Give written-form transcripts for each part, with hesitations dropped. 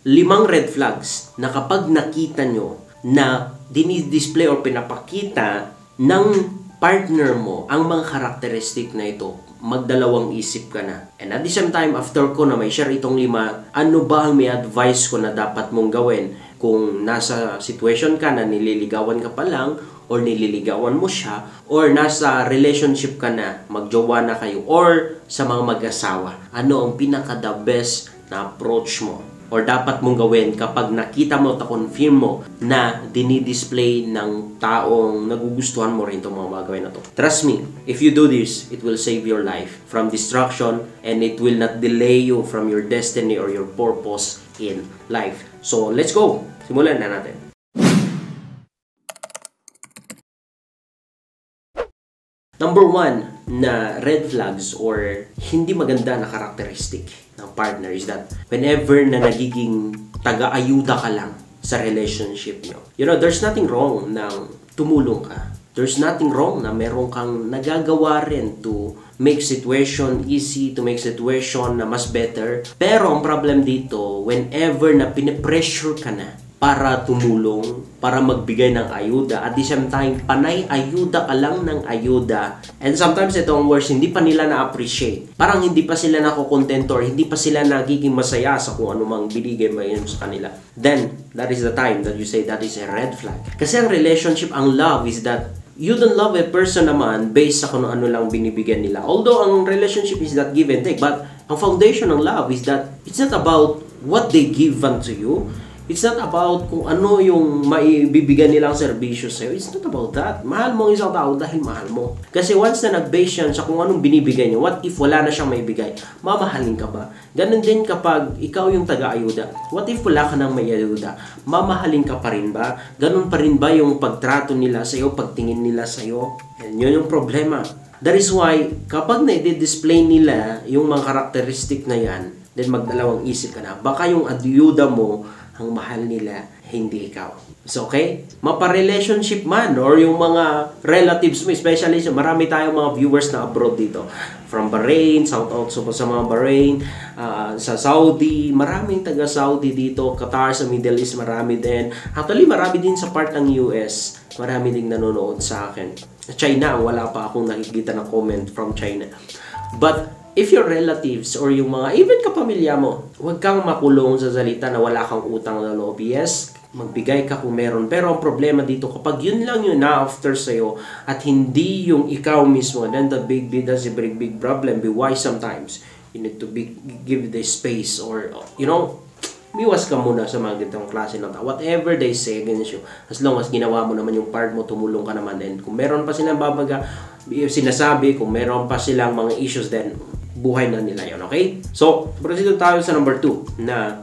5 red flags na kapag nakita nyo na dinidisplay or pinapakita ng partner mo ang mga karakteristik na ito, magdalawang isip ka na. And at the same time, after ko na may share itong 5, ano ba ang may advice ko na dapat mong gawin kung nasa situation ka na nililigawan ka pa lang or nililigawan mo siya or nasa relationship ka na, magjowa na kayo or sa mga mag-asawa. Ano ang pinaka-the best na approach mo or dapat mong gawin kapag nakita mo at confirm mo na dinidisplay ng taong nagugustuhan mo rin itong mga bagay na to. Trust me, if you do this, it will save your life from destruction and it will not delay you from your destiny or your purpose in life. So, let's go! Simulan na natin. Number 1 na red flags or hindi maganda na karakteristik ng partner is that whenever na nagiging taga-ayuda ka lang sa relationship nyo. You know, there's nothing wrong na tumulong ka. There's nothing wrong na meron kang nagagawa rin to make situation easy, to make situation na mas better. Pero ang problem dito, whenever na pinipressure ka na para tumulong, para magbigay ng ayuda, at the same time, panay ayuda ka lang ng ayuda. And sometimes ito ang worst, hindi pa nila na-appreciate. Parang hindi pa sila nakokontento or hindi pa sila nagiging masaya sa kung anumang binigay mo yun sa kanila. Then, that is the time that you say that is a red flag. Kasi ang relationship, ang love is that you don't love a person naman based sa kung ano lang binibigyan nila. Although ang relationship is that give and take, but ang foundation ng love is that it's not about what they give unto you. It's not about kung ano yung maibibigyan nilang serbisyo sa'yo. It's not about that. Mahal mo ang isang tao dahil mahal mo. Kasi once na nag-base yan sa kung anong binibigay niya, what if wala na siyang maibigay? Mamahalin ka ba? Ganun din kapag ikaw yung taga-ayuda. What if wala ka nang may ayuda? Mamahalin ka pa rin ba? Ganun pa rin ba yung pagtrato nila sa'yo, pagtingin nila sa'yo? And yun yung problema. That is why, kapag na-display nila yung mga karakteristik na yan, then magdalawang isip ka na. Baka yung ayuda mo, ang mahal nila, hindi ikaw. So, okay? Mapa-relationship man or yung mga relatives mo, especially marami tayong mga viewers na abroad dito. From Bahrain, shout out sa mga Bahrain, sa Saudi, maraming taga-Saudi dito, Qatar, sa Middle East, marami din. Actually, marami din sa part ng US, marami din nanonood sa akin. China, wala pa akong nakikita na comment from China. But, if your relatives or yung mga, even kapamilya mo, huwag kang makulong sa salita na wala kang utang na loob. Yes, magbigay ka kung meron. Pero ang problema dito, kapag yun lang yung na-after sa'yo at hindi yung ikaw mismo, then that's a big problem. Be wise sometimes. You need to give the space or, you know, miwas ka muna sa mga ganitong klase ng tao. Whatever they say against you, as long as ginawa mo naman yung part mo, tumulong ka naman. And kung meron pa silang sinasabi, kung meron pa silang mga issues, then buhay na nila yun, okay? So, proceed tayo sa number 2 na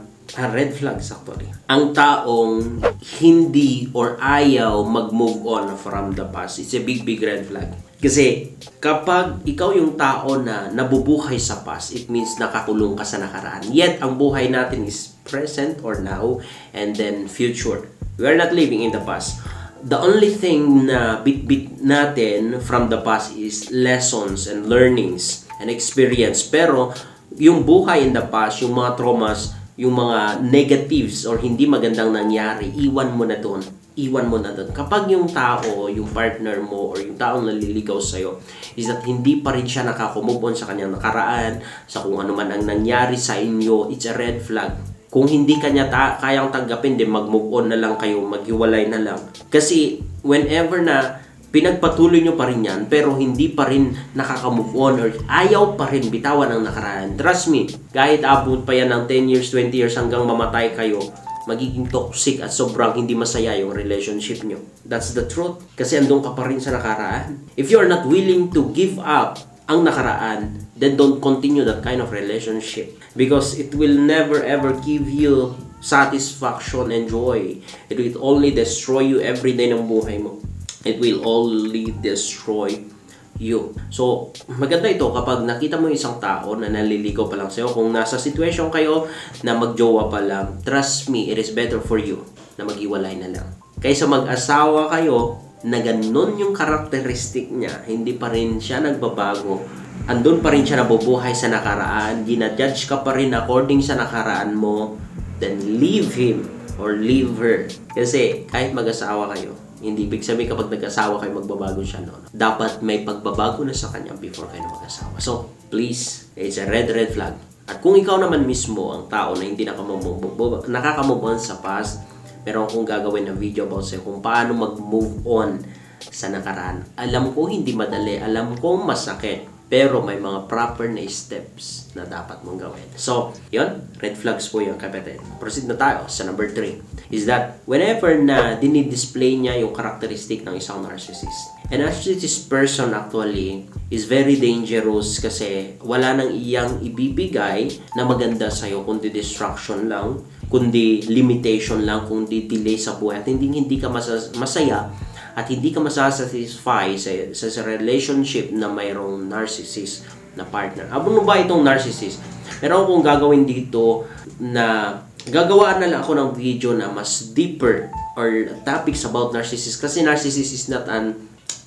red flags actually. Ang taong hindi or ayaw mag-move on from the past. It's a big red flag. Kasi kapag ikaw yung tao na nabubuhay sa past, it means nakakulong ka sa nakaraan. Yet, ang buhay natin is present or now and then future. We are not living in the past. The only thing na bit natin from the past is lessons and learnings and experience. Pero yung buhay in the past, yung mga traumas, yung mga negatives or hindi magandang nangyari, iwan mo na doon. Iwan mo na doon. Kapag yung tao, yung partner mo or yung taong naliligaw sa'yo is that hindi pa rin siya nakakumove on sa kanyang nakaraan, sa kung ano man ang nangyari sa inyo, it's a red flag. Kung hindi kanya kayang tanggapin, din mag-move on na lang kayo, maghiwalay na lang. Kasi whenever na pinagpatuloy nyo pa rin yan, pero hindi pa rin nakaka-move on or ayaw pa rin bitawan ang nakaraan. Trust me, kahit abot pa yan ng 10 years, 20 years hanggang mamatay kayo, magiging toxic at sobrang hindi masaya yung relationship nyo. That's the truth. Kasi andun ka pa rin sa nakaraan. If you are not willing to give up ang nakaraan, then don't continue that kind of relationship. Because it will never ever give you satisfaction and joy. It will only destroy you every day ng buhay mo. It will only destroy you. So, maganda ito kapag nakita mo isang tao na naliligaw pa lang sa'yo. Kung nasa situation kayo na magjowa pa lang, trust me, it is better for you na maghiwalay na lang. Kaysa mag-asawa kayo na ganun yung karakteristik niya, hindi pa rin siya nagbabago. Andun pa rin siya nabubuhay sa nakaraan. Ginajudge ka pa rin according sa nakaraan mo. then leave him or leave her. Kasi kahit mag-asawa kayo, hindi ibig sabihin kapag nag-asawa kayo magbabago siya, no? Dapat may pagbabago na sa kanya before kayo mag-asawa. So, please, it's a red flag. At kung ikaw naman mismo ang tao na hindi nakakamove on sa past, meron akong gagawin na video about sa'yo kung paano mag-move on sa nakaraan. Alam ko hindi madali, alam ko masakit, pero may mga proper na steps na dapat mong gawin. So, yun, red flags po yung kapatid. Proceed na tayo sa number 3. Is that whenever na dinidisplay niya yung characteristic ng isang narcissist. A narcissist person actually is very dangerous kasi wala nang iyang ibibigay na maganda sa'yo kundi distraction lang, kundi limitation lang, kundi delay sa buhay at hindi ka masaya at hindi ka masasatisfy sa relationship na mayroong narcissist na partner. Ano ba itong narcissist? Meron akong gagawin dito na gagawaan na lang ako ng video na mas deeper or topics about narcissist kasi narcissist is not an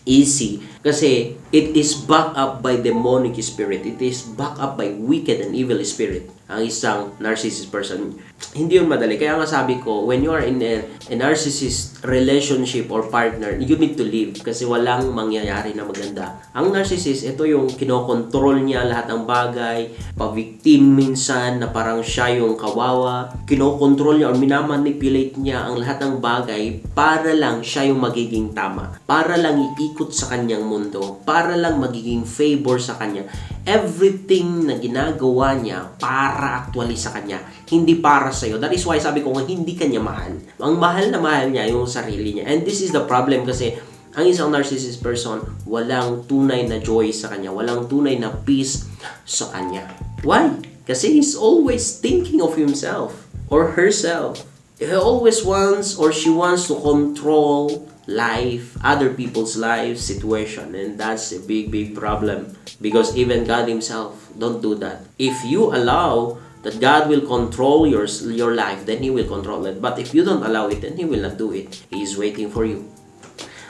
easy kasi it is backed up by demonic spirit. It is backed up by wicked and evil spirit. Ang isang narcissist person. Hindi yun madali. Kaya nga sabi ko, when you are in a narcissist relationship or partner, you need to leave kasi walang mangyayari na maganda. Ang narcissist, ito yung kinokontrol niya lahat ng bagay, pa-victim minsan na parang siya yung kawawa, kinokontrol niya or minamanipulate niya ang lahat ng bagay para lang siya yung magiging tama, para lang iikot sa kanyang mundo, para lang magiging favor sa kanya. Everything na ginagawa niya para actually sa kanya, hindi para sa'yo. That is why sabi ko nga hindi kanya mahal. Ang mahal na mahal niya yung sarili niya. And this is the problem kasi ang isang narcissist person, walang tunay na joy sa kanya, walang tunay na peace sa kanya. Why? Kasi he's always thinking of himself or herself. He always wants or she wants to control life, other people's life, situation, and that's a big problem because even God himself don't do that. If you allow that God will control your life, then He will control it. But if you don't allow it, then He will not do it. He is waiting for you.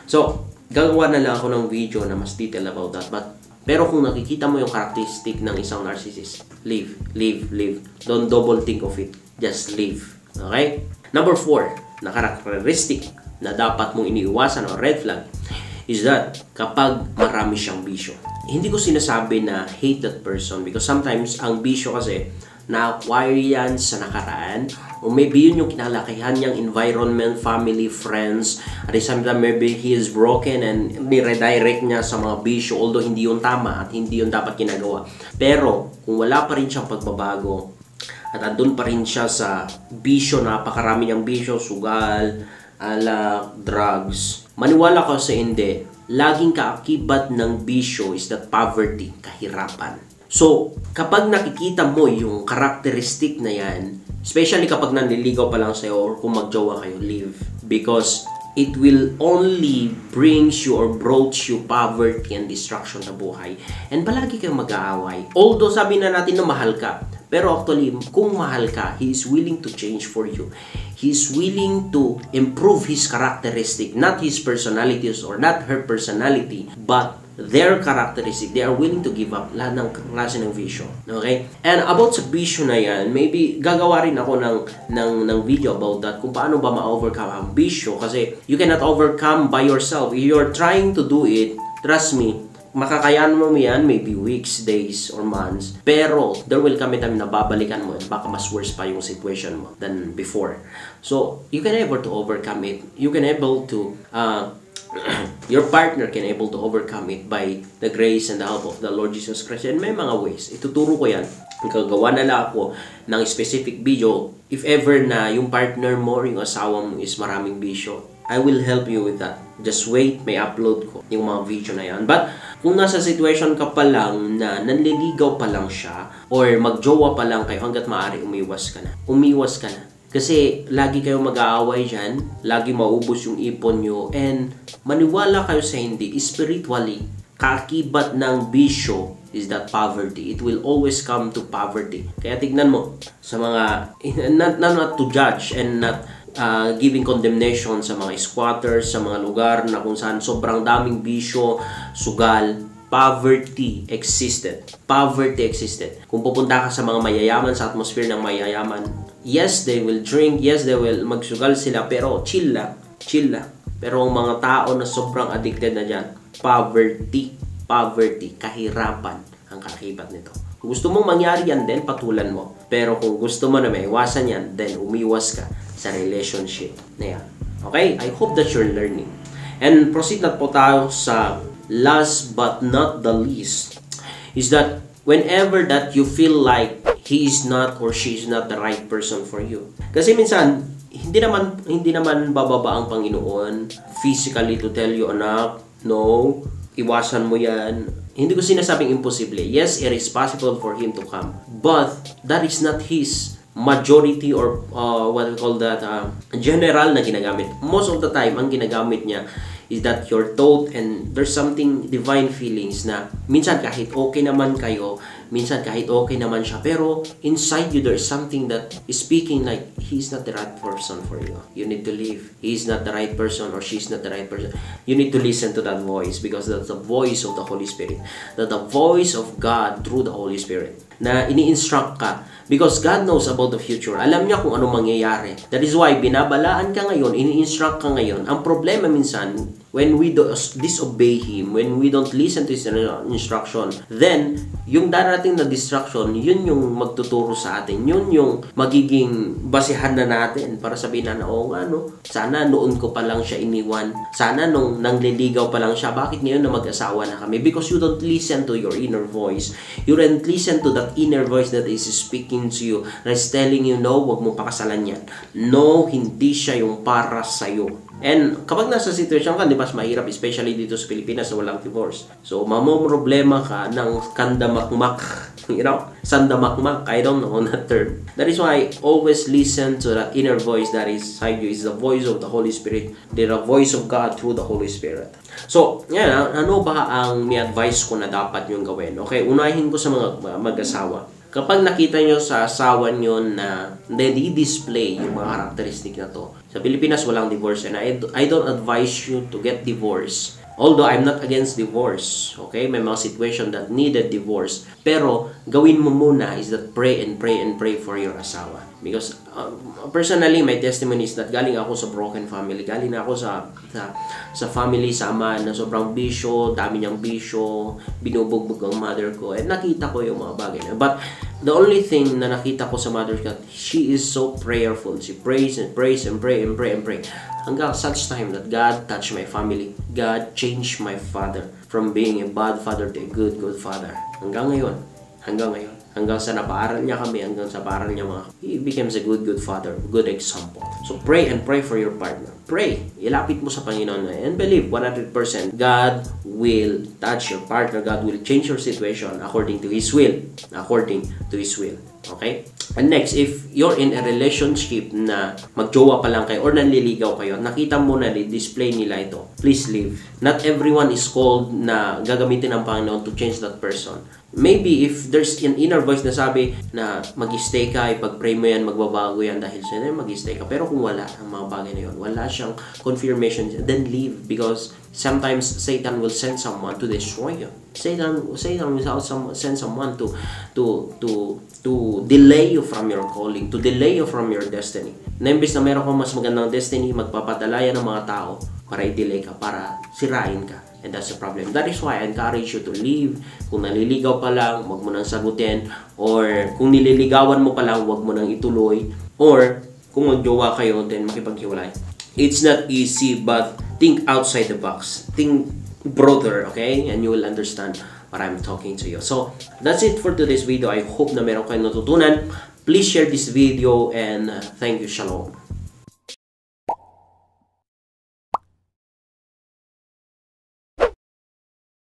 So, gagawa na lang ako ng video na mas detail about that. Pero kung nakikita mo yung characteristic ng isang narcissist, leave. Don't double think of it. Just leave. Okay? Number 4 na characteristic na dapat mong iniiwasan o red flag is that kapag marami siyang bisyo. Hindi ko sinasabi na hate that person because sometimes ang bisyo kasi na-acquire yan sa nakaraan o maybe yun yung kinalakihan niyang environment, family, friends, at the same time maybe he is broken and ni-redirect niya sa mga bisyo although hindi yun tama at hindi yun dapat ginagawa. Pero kung wala pa rin siyang pagbabago at andun pa rin siya sa bisyo, napakarami niyang bisyo, sugal, alak, drugs, maniwala ko sa hindi, laging kaakibat ng bisyo is that poverty, kahirapan. So, kapag nakikita mo yung characteristic na yan, especially kapag nanliligaw pa lang sa'yo or kung magjowa kayo, leave. Because it will only brings you or brought you poverty and destruction sa buhay. And palagi kayong mag-aaway. Although sabi na natin na mahal ka, pero actually, kung mahal ka, He is willing to change for you. He is willing to improve His characteristic, not His personalities or not her personality, but their characteristic. They are willing to give up lahat ng klase ng vision. Okay? And about sa vision na yan, maybe gagawa rin ako ng video about that kung paano ba ma-overcome ang vision kasi you cannot overcome by yourself. If you're trying to do it, trust me, makakayanan mo yan maybe weeks, days, or months. Pero there will come a time na babalikan mo at baka mas worse pa yung situation mo than before. So, you can able to overcome it. You can able to your partner can able to overcome it by the grace and the help of the Lord Jesus Christ. And may mga ways. Ituturo ko yan. Gagawa na lang ako ng specific video. If ever na yung partner mo or yung asawa mo is maraming bisyo, I will help you with that. Just wait, may upload ko yung mga video na yan. But kung nasa situation ka pa lang na nanliligaw pa lang siya or magjowa pa lang kayo hanggat maaari, umiwas ka na. Umiwas ka na. Kasi lagi kayo mag-aaway dyan, lagi maubos yung ipon nyo, and maniwala kayo sa hindi, spiritually, kaakibat ng bisyo is that poverty. It will always come to poverty. Kaya tignan mo, sa mga, not to judge and not giving condemnation sa mga squatters, sa mga lugar na kung saan sobrang daming bisyo, sugal, poverty existed. Poverty existed. Kung pupunta ka sa mga mayayaman, sa atmosphere ng mayayaman, Yes, they will drink. Yes, they will magsugal sila. Pero chill lang. Chill lang. Pero ang mga tao na sobrang addicted na dyan, poverty, kahirapan ang kaakibat nito. Kung gusto mong mangyari yan, then patulan mo. Pero kung gusto mo na maiwasan yan, then umiwas ka sa relationship na yan. Okay? I hope that you're learning. And proceed na po tayo sa last but not the least, is that whenever that you feel like he is not or she is not the right person for you. Kasi minsan, hindi naman bababa ang Panginoon physically to tell you, anak, no, iwasan mo yan. Hindi ko sinasabing imposible. Yes, it is possible for him to come. But that is not his majority or what we call that, general na ginagamit. Most of the time, ang ginagamit niya is that your thought and there's something divine feelings na minsan kahit okay naman kayo, minsan kahit okay naman siya, pero inside you there's something that is speaking like he's not the right person for you. You need to leave. He's not the right person or she's not the right person. You need to listen to that voice because that's the voice of the Holy Spirit. That's the voice of God through the Holy Spirit na ini-instruct ka because God knows about the future. Alam niya kung ano mangyayari. That is why binabalaan ka ngayon, ini-instruct ka ngayon. Ang problema minsan, when we disobey Him, when we don't listen to His instruction, then yung darating na distraction, yun yung magtuturo sa atin. Yun yung magiging basihan na natin para sabihin na, oo nga, no? Sana noon ko pa lang siya iniwan. Sana nung nangliligaw pa lang siya, bakit ngayon na mag-asawa na kami? Because you don't listen to your inner voice. You don't listen to that inner voice that is speaking to you, that is telling you, no, wag mong pakasalan yan. No, hindi siya yung para sa'yo. And kapag nasa sitwasyon ka, di ba, mahirap, especially dito sa Pilipinas na walang divorce. So, mamomroblema ka ng kandamakmak. You know? Sandamakmak. I don't know that term. That is why always listen to that inner voice that is inside you. It's the voice of the Holy Spirit. The voice of God through the Holy Spirit. So, yan, ano ba ang mi-advise ko na dapat yung gawin? Okay, unahin ko sa mga mag-asawa. Kapag nakita nyo sa asawa nyo na nadi-display yung mga karakteristik na to, sa Pilipinas walang divorce and I don't advise you to get divorce. Although I'm not against divorce, okay? May mga situation that needed divorce. Pero gawin mo muna is that pray and pray and pray for your asawa. Because personally, my testimony is that galing ako sa broken family. Galing ako sa family, sa ama na sobrang bisyo, dami niyang bisyo, binubugbog ang mother ko. And nakita ko yung mga bagay na. But the only thing na nakita ko sa mother ko, she is so prayerful. She prays and prays and pray and pray and pray. Hanggang such time that God touched my family. God changed my father from being a bad father to a good father. Hanggang ngayon. Hanggang sa napaaral niya kami, hanggang sa paaral niya he becomes a good father, good example. So pray and pray for your partner. Pray. Ilapit mo sa Panginoon and believe 100% God will touch your partner. God will change your situation according to His will. According to His will. Okay? And next, if you're in a relationship na magjowa pa lang kayo or nanliligaw kayo, nakita mo na display nila ito, please leave. Not everyone is called na gagamitin ng Panginoon to change that person. Maybe if there's an inner voice na sabi na mag-stay ka, ipag-pray mo yan, magbabago yan dahil sa'yo, mag-stay ka. Pero kung wala ang mga bagay na yun, wala siyang confirmation, then leave because sometimes Satan will send someone to destroy you. Satan will send someone to delay you from your calling, to delay you from your destiny. Na imbes na meron kang mas magandang destiny, magpapadala yan ng mga tao para i-delay ka, para sirain ka. And that's the problem. That is why I encourage you to leave. Kung naliligaw pa lang, huwag mo nang sagutin. Or kung nililigawan mo pa lang, huwag mo nang ituloy. Or kung magjowa kayo, then makipaghiwalay. It's not easy, but think outside the box. Think broader, okay? And you will understand what I'm talking to you. So, that's it for today's video. I hope na meron kayong natutunan. Please share this video and thank you. Shalom.